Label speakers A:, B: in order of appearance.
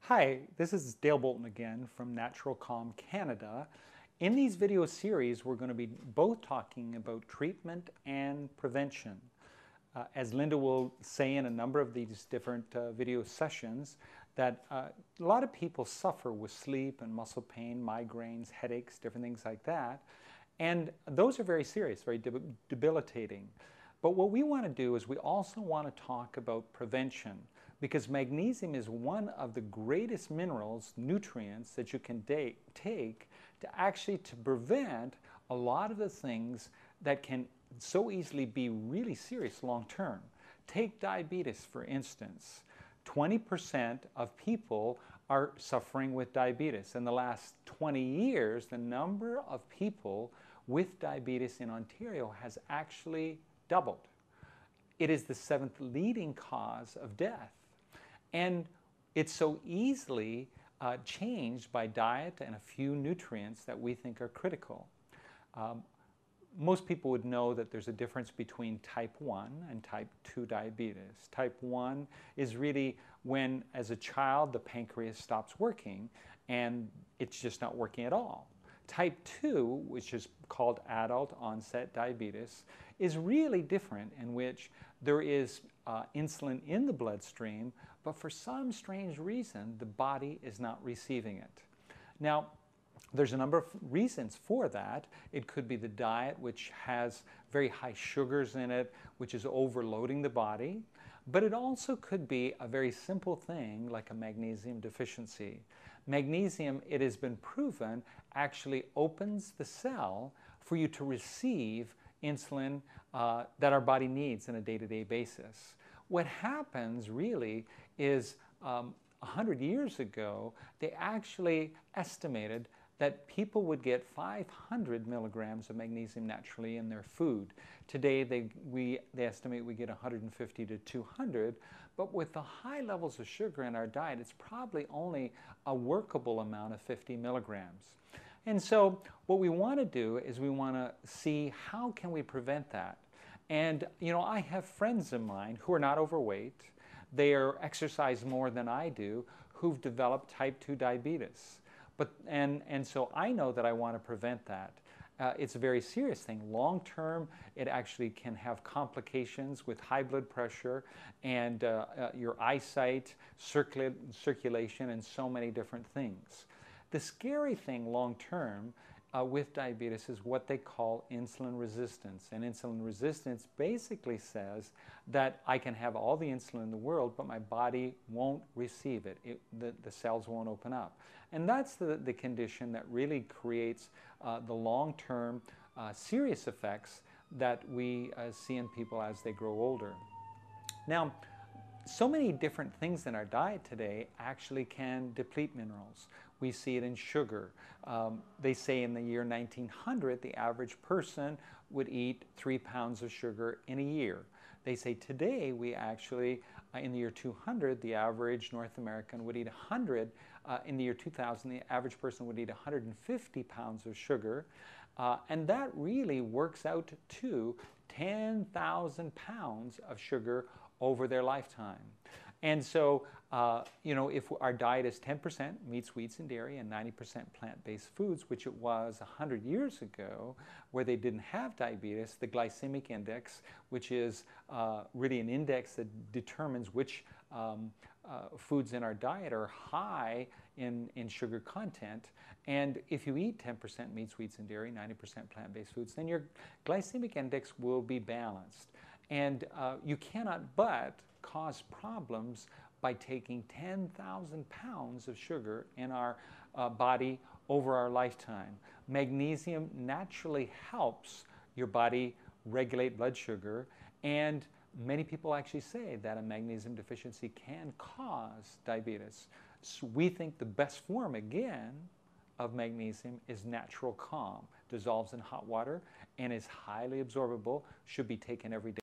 A: Hi, this is Dale Bolton again from Natural Calm Canada. In these video series, we're going to be both talking about treatment and prevention. As Linda will say in a number of these different video sessions, that a lot of people suffer with sleep and muscle pain, migraines, headaches, different things like that. And those are very serious, very debilitating. But what we want to do is we also want to talk about prevention, because magnesium is one of the greatest minerals, nutrients that you can take to prevent a lot of the things that can so easily be really serious long term. Take diabetes, for instance. 20% of people are suffering with diabetes. In the last 20 years, the number of people with diabetes in Ontario has actually doubled. It is the seventh leading cause of death. And it's so easily changed by diet and a few nutrients that we think are critical. Most people would know that there's a difference between type 1 and type 2 diabetes. Type 1 is really when, as a child, the pancreas stops working and it's just not working at all. Type 2, which is called adult onset diabetes, is really different, in which there is insulin in the bloodstream, but for some strange reason, the body is not receiving it. Now, there's a number of reasons for that. It could be the diet, which has very high sugars in it, which is overloading the body. But it also could be a very simple thing like a magnesium deficiency. Magnesium, it has been proven, actually opens the cell for you to receive insulin that our body needs on a day-to-day basis. What happens really is 100 years ago, they actually estimated that people would get 500 milligrams of magnesium naturally in their food. Today, they estimate we get 150 to 200, but with the high levels of sugar in our diet, it's probably only a workable amount of 50 milligrams. And so what we want to do is we want to see how can we prevent that. And you know, I have friends of mine who are not overweight. They exercise more than I do, who've developed type 2 diabetes. And so I know that I want to prevent that. It's a very serious thing. Long term, it actually can have complications with high blood pressure and your eyesight, circulation, and so many different things. The scary thing long term with diabetes is what they call insulin resistance. And insulin resistance basically says that I can have all the insulin in the world, but my body won't receive it. The cells won't open up. And that's the condition that really creates the long-term serious effects that we see in people as they grow older. Now, so many different things in our diet today actually can deplete minerals. We see it in sugar. They say in the year 1900, the average person would eat 3 pounds of sugar in a year. They say today, we actually, in the year 200, the average North American would eat 100. In the year 2000, the average person would eat 150 pounds of sugar. And that really works out to 10,000 pounds of sugar over their lifetime. And so, you know, if our diet is 10% meats, wheats, and dairy, and 90% plant-based foods, which it was 100 years ago, where they didn't have diabetes, the glycemic index, which is really an index that determines which foods in our diet are high in sugar content. And if you eat 10% meats, wheats, and dairy, 90% plant-based foods, then your glycemic index will be balanced. And you cannot but cause problems by taking 10,000 pounds of sugar in our body over our lifetime. Magnesium naturally helps your body regulate blood sugar, and many people actually say that a magnesium deficiency can cause diabetes. So we think the best form, again, of magnesium is Natural Calm. Dissolves in hot water and is highly absorbable, should be taken every day.